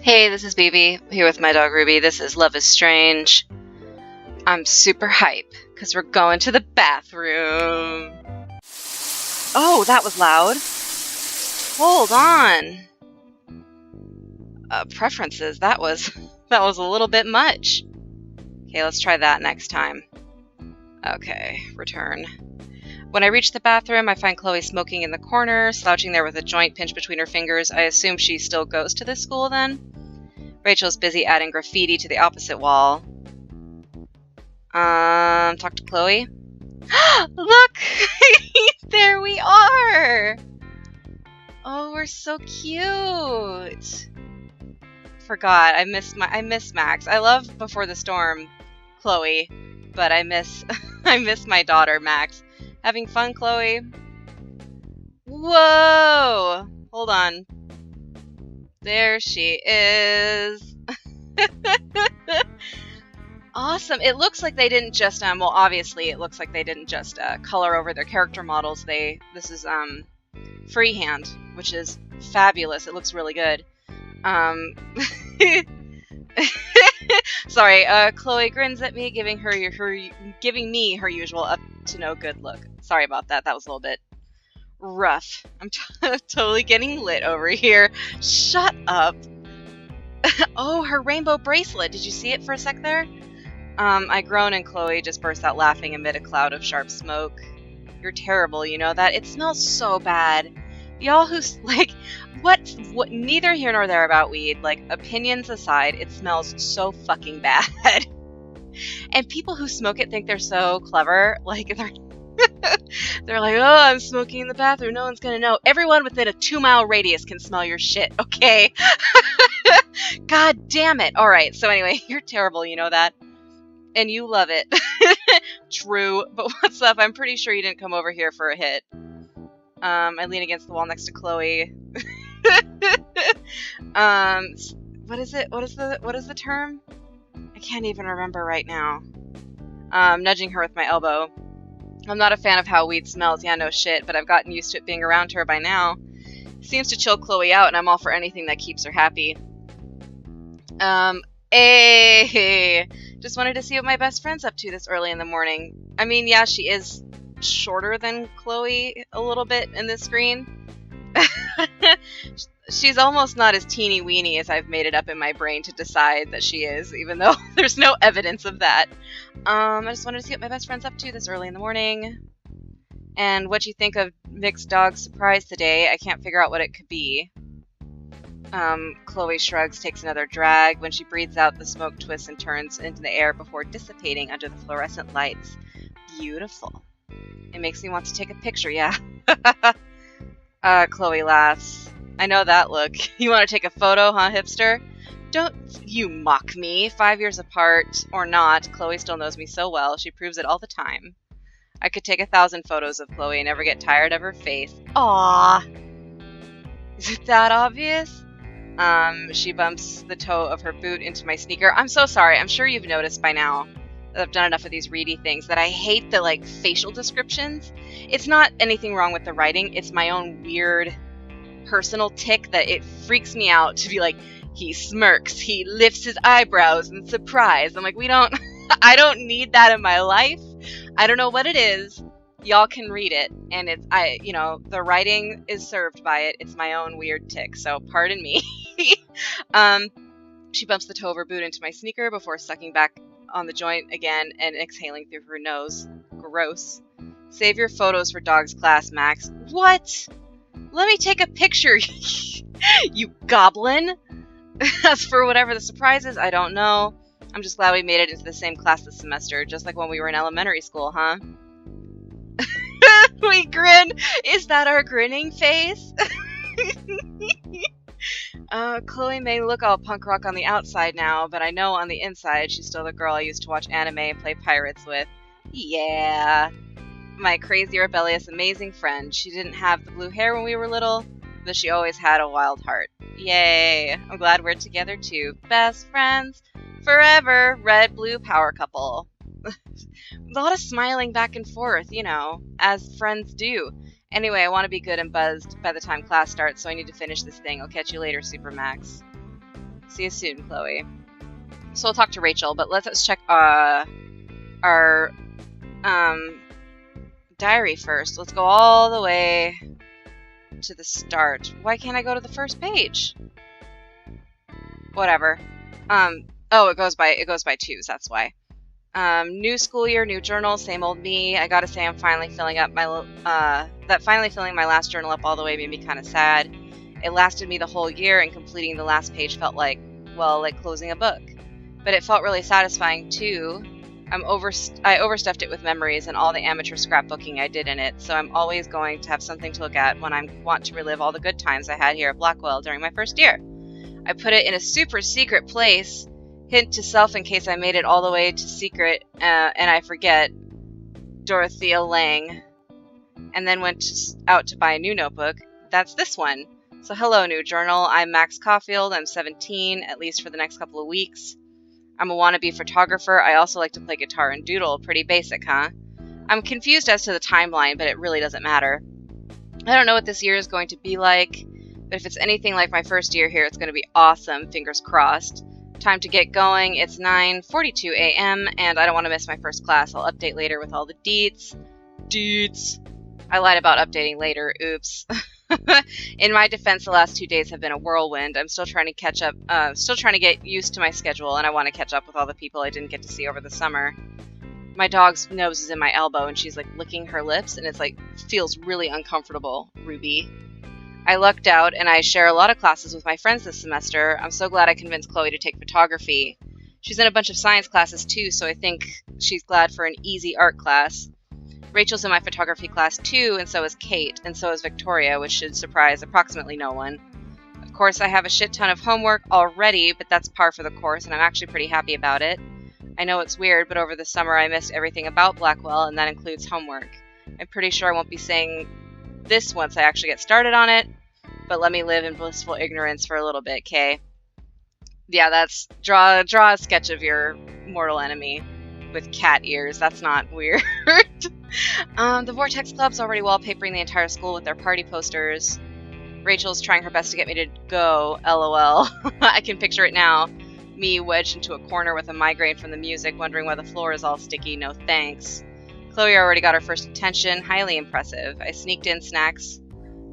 Hey, this is Beebee, here with my dog Ruby. This is Love is Strange. I'm super hype, because we're going to the bathroom. Oh, that was loud. Hold on. Preferences, that was a little bit much. Okay, let's try that next time. Okay, return. When I reach the bathroom, I find Chloe smoking in the corner, slouching there with a joint pinched between her fingers. I assume she still goes to this school then? Rachel's busy adding graffiti to the opposite wall. Talk to Chloe. Look! There we are! Oh, we're so cute! Forgot, I miss Max. I love Before the Storm, Chloe, but I miss my daughter, Max. Having fun, Chloe? Whoa! Hold on. There she is. Awesome. It looks like they didn't just, well, obviously it looks like they didn't just color over their character models. This is freehand, which is fabulous. It looks really good. Sorry, Chloe grins at me, giving me her usual up to no good look. Sorry about that. That was a little bit rough. I'm totally getting lit over here. Shut up. Oh, her rainbow bracelet. Did you see it for a sec there? I groan and Chloe just bursts out laughing amid a cloud of sharp smoke. You're terrible, you know that? It smells so bad. Y'all who's like, what, neither here nor there about weed, like, opinions aside, it smells so fucking bad. And people who smoke it think they're so clever, like, they're like, oh, I'm smoking in the bathroom, no one's gonna know. Everyone within a 2-mile radius can smell your shit, okay? God damn it. Alright, so anyway, you're terrible, you know that? And you love it. True, but what's up? I'm pretty sure you didn't come over here for a hit. I lean against the wall next to Chloe. What is it? What is the term? I can't even remember right now. Nudging her with my elbow. I'm not a fan of how weed smells, yeah, no shit, but I've gotten used to it being around her by now. Seems to chill Chloe out, and I'm all for anything that keeps her happy. Hey! Just wanted to see what my best friend's up to this early in the morning. I mean, yeah, she is shorter than Chloe a little bit in this screen. She's almost not as teeny-weeny as I've made it up in my brain to decide that she is, even though there's no evidence of that. I just wanted to see what my best friend's up to this early in the morning. And what you think of Mick's dog's surprise today? I can't figure out what it could be. Chloe shrugs, takes another drag. When she breathes out, the smoke twists and turns into the air before dissipating under the fluorescent lights. Beautiful. It makes me want to take a picture, yeah. Chloe laughs. I know that look. You want to take a photo, huh, hipster? Don't you mock me. 5 years apart, or not, Chloe still knows me so well. She proves it all the time. I could take 1,000 photos of Chloe and never get tired of her face. Aww. Is it that obvious? She bumps the toe of her boot into my sneaker. I'm so sorry. I'm sure you've noticed by now that I've done enough of these reedy things that I hate the, like, facial descriptions. It's not anything wrong with the writing. It's my own weird personal tick that it freaks me out to be like, he smirks, he lifts his eyebrows in surprise. I'm like, I don't need that in my life. I don't know what it is. Y'all can read it, and the writing is served by it. It's my own weird tick, so pardon me. She bumps the toe of her boot into my sneaker before sucking back on the joint again and exhaling through her nose. Gross. Save your photos for dog's class, Max. What? Let me take a picture, you goblin. As for whatever the surprise is, I don't know. I'm just glad we made it into the same class this semester, just like when we were in elementary school, huh? We grin. Is that our grinning face? Chloe may look all punk rock on the outside now, but I know on the inside she's still the girl I used to watch anime and play pirates with. Yeah. My crazy, rebellious, amazing friend. She didn't have the blue hair when we were little, but she always had a wild heart. Yay. I'm glad we're together too. Best friends forever. Red-blue power couple. A lot of smiling back and forth, you know, as friends do. Anyway, I want to be good and buzzed by the time class starts, so I need to finish this thing. I'll catch you later, Super Max. See you soon, Chloe. So we'll talk to Rachel, but let's check our diary first. Let's go all the way to the start. Why can't I go to the first page? Whatever. Oh, it goes by twos, that's why. New school year, new journal, same old me. I gotta say I'm finally filling up my, finally filling my last journal up all the way made me kind of sad. It lasted me the whole year, and completing the last page felt like, well, like closing a book. But it felt really satisfying, too. I overstuffed it with memories and all the amateur scrapbooking I did in it, so I'm always going to have something to look at when I want to relive all the good times I had here at Blackwell during my first year. I put it in a super secret place. Hint to self in case I made it all the way to secret and I forget. Dorothea Lang. And then went out to buy a new notebook. That's this one. So hello, new journal. I'm Max Caulfield. I'm 17, at least for the next couple of weeks. I'm a wannabe photographer. I also like to play guitar and doodle. Pretty basic, huh? I'm confused as to the timeline, but it really doesn't matter. I don't know what this year is going to be like, but if it's anything like my first year here, it's going to be awesome. Fingers crossed. Time to get going. It's 9:42 a.m. and I don't want to miss my first class. I'll update later with all the deets. I lied about updating later. Oops. In my defense, the last 2 days have been a whirlwind. I'm still trying to catch up, still trying to get used to my schedule, and I want to catch up with all the people I didn't get to see over the summer. My dog's nose is in my elbow, and she's like licking her lips, and it's like feels really uncomfortable. Ruby. I lucked out, and I share a lot of classes with my friends this semester. I'm so glad I convinced Chloe to take photography. She's in a bunch of science classes too, so I think she's glad for an easy art class. Rachel's in my photography class too, and so is Kate, and so is Victoria, which should surprise approximately no one. Of course, I have a shit ton of homework already, but that's par for the course, and I'm actually pretty happy about it. I know it's weird, but over the summer I missed everything about Blackwell, and that includes homework. I'm pretty sure I won't be saying this once I actually get started on it, but let me live in blissful ignorance for a little bit, Kay. Yeah, that's draw a sketch of your mortal enemy with cat ears. That's not weird. The Vortex Club's already wallpapering the entire school with their party posters. Rachel's trying her best to get me to go, lol. I can picture it now. Me wedged into a corner with a migraine from the music, wondering why the floor is all sticky. No thanks. Chloe already got her first attention. Highly impressive. I sneaked in snacks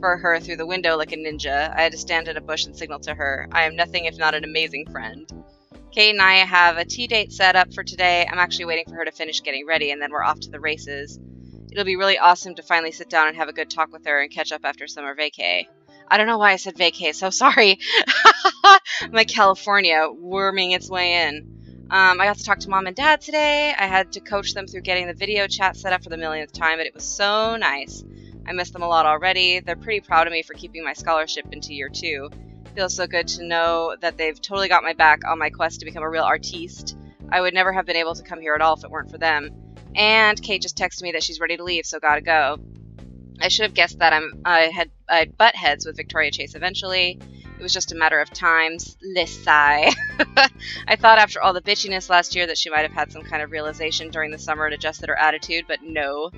for her through the window like a ninja. I had to stand in a bush and signal to her. I am nothing if not an amazing friend. Kate and I have a tea date set up for today. I'm actually waiting for her to finish getting ready, and then we're off to the races. It'll be really awesome to finally sit down and have a good talk with her and catch up after summer vacay. I don't know why I said vacay, so sorry. My California worming its way in. I got to talk to Mom and Dad today. I had to coach them through getting the video chat set up for the millionth time, but it was so nice. I miss them a lot already. They're pretty proud of me for keeping my scholarship into year 2. Feels so good to know that they've totally got my back on my quest to become a real artiste. I would never have been able to come here at all if it weren't for them. And Kate just texted me that she's ready to leave, so gotta go. I should have guessed that I'd butt heads with Victoria Chase eventually. It was just a matter of time. Sigh. I thought after all the bitchiness last year that she might have had some kind of realization during the summer and adjusted her attitude, but no.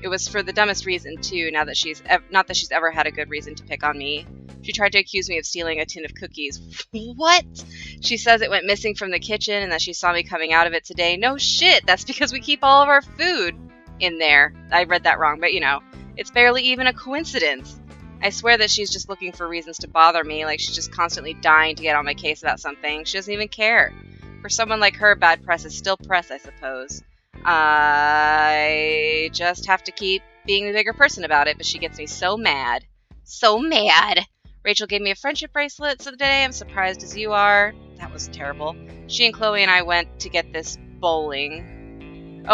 It was for the dumbest reason, too, not that she's ever had a good reason to pick on me. She tried to accuse me of stealing a tin of cookies. What? She says it went missing from the kitchen and that she saw me coming out of it today. No shit, that's because we keep all of our food in there. I read that wrong, but you know, it's barely even a coincidence. I swear that she's just looking for reasons to bother me, like she's just constantly dying to get on my case about something. She doesn't even care. For someone like her, bad press is still press, I suppose. I just have to keep being the bigger person about it, but she gets me so mad. So mad! Rachel gave me a friendship bracelet today. I'm surprised as you are. That was terrible. She and Chloe and I went to get this bowling.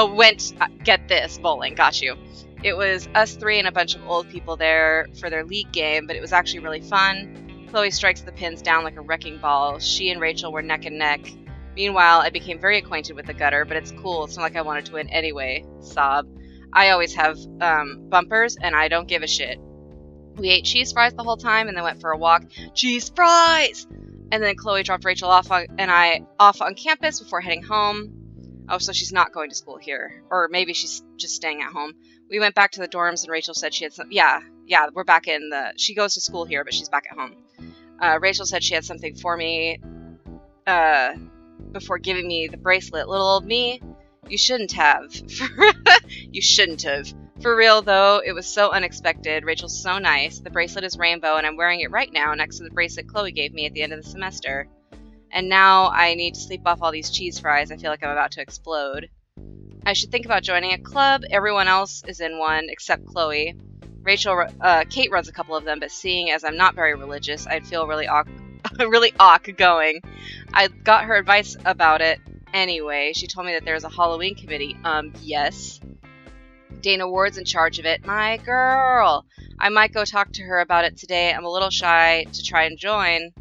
Get this bowling. Got you. It was us 3 and a bunch of old people there for their league game, but it was actually really fun. Chloe strikes the pins down like a wrecking ball. She and Rachel were neck and neck. Meanwhile, I became very acquainted with the gutter, but it's cool. It's not like I wanted to win anyway. Sob. I always have bumpers, and I don't give a shit. We ate cheese fries the whole time and then went for a walk. Cheese fries! And then Chloe dropped Rachel off on campus before heading home. Oh, so she's not going to school here. Or maybe she's just staying at home. We went back to the dorms and Rachel said she had some... Yeah, we're back in the... She goes to school here, but she's back at home. Rachel said she had something for me before giving me the bracelet. Little old me, you shouldn't have. You shouldn't have. For real, though, it was so unexpected. Rachel's so nice. The bracelet is rainbow, and I'm wearing it right now next to the bracelet Chloe gave me at the end of the semester. And now I need to sleep off all these cheese fries. I feel like I'm about to explode. I should think about joining a club. Everyone else is in one, except Chloe. Kate runs a couple of them, but seeing as I'm not very religious, I'd feel really awk going. I got her advice about it anyway. She told me that there's a Halloween committee. Yes. Dana Ward's in charge of it. My girl. I might go talk to her about it today. I'm a little shy to try and join,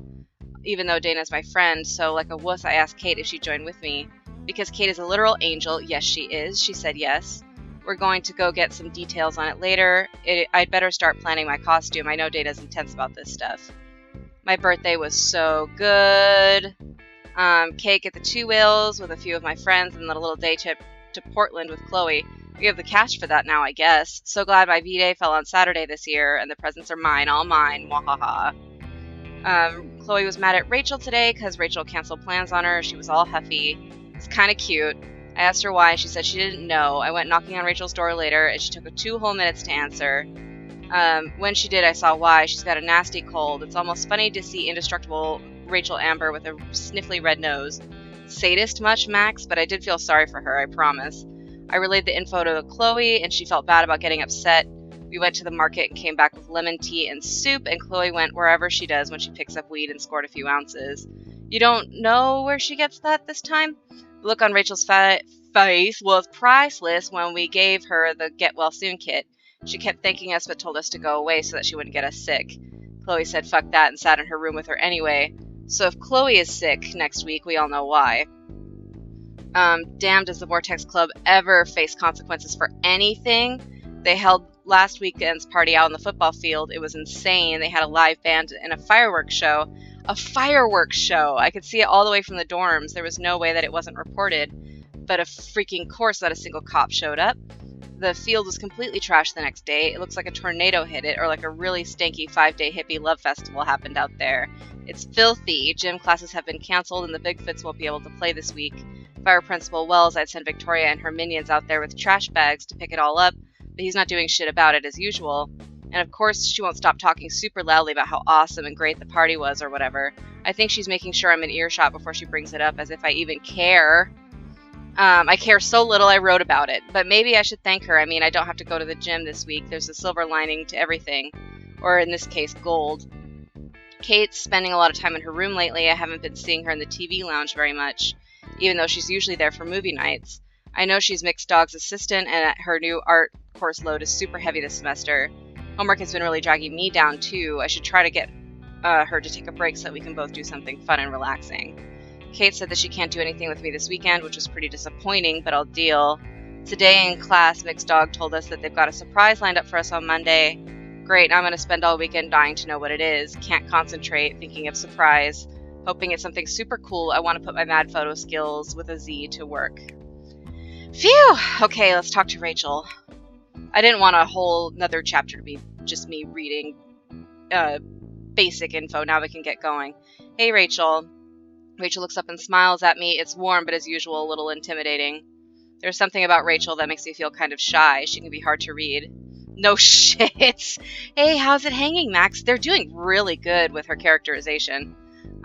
even though Dana's my friend, so like a wuss I asked Kate if she'd join with me. Because Kate is a literal angel. Yes, she is. She said yes. We're going to go get some details on it later. I'd better start planning my costume. I know Dana's intense about this stuff. My birthday was so good. Cake at the Two Whales with a few of my friends, and then a little day trip to Portland with Chloe. We have the cash for that now, I guess. So glad my V-Day fell on Saturday this year, and the presents are mine, all mine. Wahaha. Chloe was mad at Rachel today because Rachel canceled plans on her. She was all huffy. It's kind of cute. I asked her why, and she said she didn't know. I went knocking on Rachel's door later, and she took her 2 whole minutes to answer. When she did, I saw why. She's got a nasty cold. It's almost funny to see indestructible Rachel Amber with a sniffly red nose. Sadist much, Max? But I did feel sorry for her, I promise. I relayed the info to Chloe, and she felt bad about getting upset. We went to the market and came back with lemon tea and soup, and Chloe went wherever she does when she picks up weed and scored a few ounces. You don't know where she gets that this time? The look on Rachel's face was priceless when we gave her the Get Well Soon kit. She kept thanking us but told us to go away so that she wouldn't get us sick. Chloe said fuck that and sat in her room with her anyway. So if Chloe is sick next week, we all know why. Damn, does the Vortex Club ever face consequences for anything? They held last weekend's party out on the football field. It was insane. They had a live band and a fireworks show. A fireworks show! I could see it all the way from the dorms. There was no way that it wasn't reported. But of freaking course not a single cop showed up. The field was completely trashed the next day. It looks like a tornado hit it, or like a really stanky 5-day hippie love festival happened out there. It's filthy. Gym classes have been canceled, and the Bigfoots won't be able to play this week. Fire Principal Wells, I'd send Victoria and her minions out there with trash bags to pick it all up, but he's not doing shit about it as usual. And of course, she won't stop talking super loudly about how awesome and great the party was or whatever. I think she's making sure I'm in earshot before she brings it up, as if I even care. I care so little I wrote about it, but maybe I should thank her. I mean, I don't have to go to the gym this week. There's a silver lining to everything, or in this case, gold. Kate's spending a lot of time in her room lately. I haven't been seeing her in the TV lounge very much, even though she's usually there for movie nights. I know she's Mixed Dog's assistant, and her new art course load is super heavy this semester. Homework has been really dragging me down, too. I should try to get her to take a break so that we can both do something fun and relaxing. Kate said that she can't do anything with me this weekend, which was pretty disappointing, but I'll deal. Today in class, Mixed Dog told us that they've got a surprise lined up for us on Monday. Great, I'm going to spend all weekend dying to know what it is. Can't concentrate, thinking of surprise. Hoping it's something super cool. I want to put my mad photo skills with a Z to work. Phew! Okay, let's talk to Rachel. I didn't want a whole another chapter to be just me reading basic info. Now we can get going. Hey, Rachel. Rachel looks up and smiles at me. It's warm, but as usual, a little intimidating. There's something about Rachel that makes me feel kind of shy. She can be hard to read. No shit. Hey, how's it hanging, Max? They're doing really good with her characterization.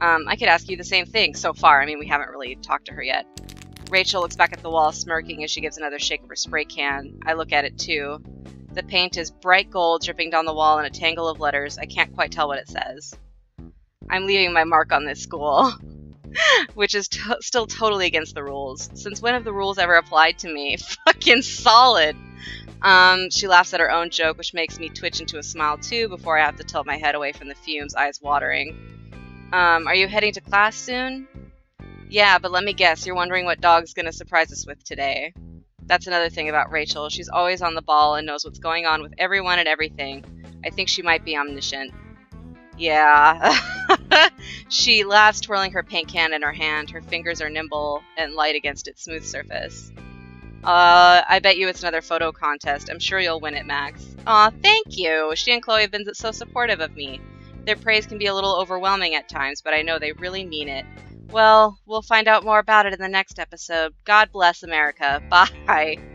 I could ask you the same thing so far. I mean, we haven't really talked to her yet. Rachel looks back at the wall, smirking as she gives another shake of her spray can. I look at it, too. The paint is bright gold, dripping down the wall in a tangle of letters. I can't quite tell what it says. I'm leaving my mark on this school. Which is still totally against the rules. Since when have the rules ever applied to me? Fucking solid! She laughs at her own joke, which makes me twitch into a smile too before I have to tilt my head away from the fumes, eyes watering. Are you heading to class soon? Yeah, but let me guess, you're wondering what dog's gonna surprise us with today. That's another thing about Rachel. She's always on the ball and knows what's going on with everyone and everything. I think she might be omniscient. Yeah. She laughs, twirling her paint can in her hand. Her fingers are nimble and light against its smooth surface. I bet you it's another photo contest. I'm sure you'll win it, Max. Aw, thank you! She and Chloe have been so supportive of me. Their praise can be a little overwhelming at times, but I know they really mean it. Well, we'll find out more about it in the next episode. God bless America. Bye.